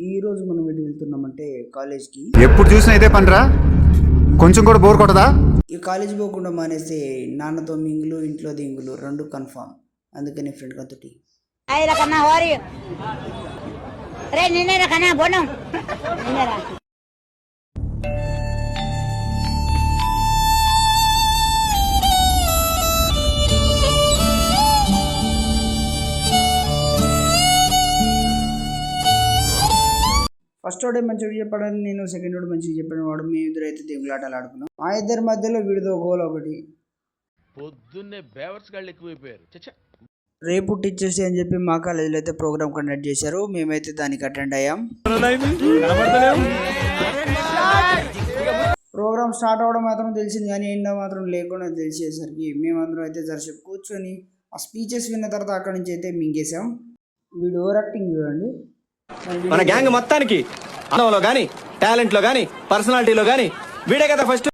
ఈ రోజు మనం ఎటు వెళ్తున్నామంటే కాలేజ్కి. ఎప్పుడు చూసినా ఇదే పనిరా, కొంచెం కూడా బోర్ కొట్టదా? ఈ కాలేజ్ పోకుండా మానేస్తే నాన్నతో మింగులు ఇంట్లో దింగులు రెండు కన్ఫామ్. అందుకని ఫ్రెండ్ కంతటి ఫస్ట్ వాడే మంచిగా చెప్పాడని నేను, సెకండ్ వాడు మంచిగా చెప్పాడు వాడు. మీ ఇద్దరు అయితే దిగులాటలు ఆడుకున్నాం. మా ఇద్దరి మధ్యలో వీడిదో గోల్ ఒకటి. పొద్దున్నే బేవర్స్ గాళ్ళు ఎక్కువైపోయారు. రేపు టీచర్స్ డే అని చెప్పి మా కాలేజీలో అయితే ప్రోగ్రామ్ కండక్ట్ చేశారు. మేమైతే దానికి అటెండ్ అయ్యాం. ప్రోగ్రామ్ స్టార్ట్ అవ్వడం మాత్రం తెలిసింది కానీ ఎండ మాత్రం లేకుండా తెలిసేసరికి మేమందరం అయితే జరసేపు కూర్చొని ఆ స్పీచెస్ విన్న తర్వాత అక్కడి నుంచి అయితే మింగేసాం. వీడు ఓవర్ యాక్టింగ్ చూడండి. మన గ్యాంగ్ మొత్తానికి అందంలో గానీ, టాలెంట్ లో గానీ, పర్సనాలిటీలో గానీ వీడే కదా ఫస్ట్.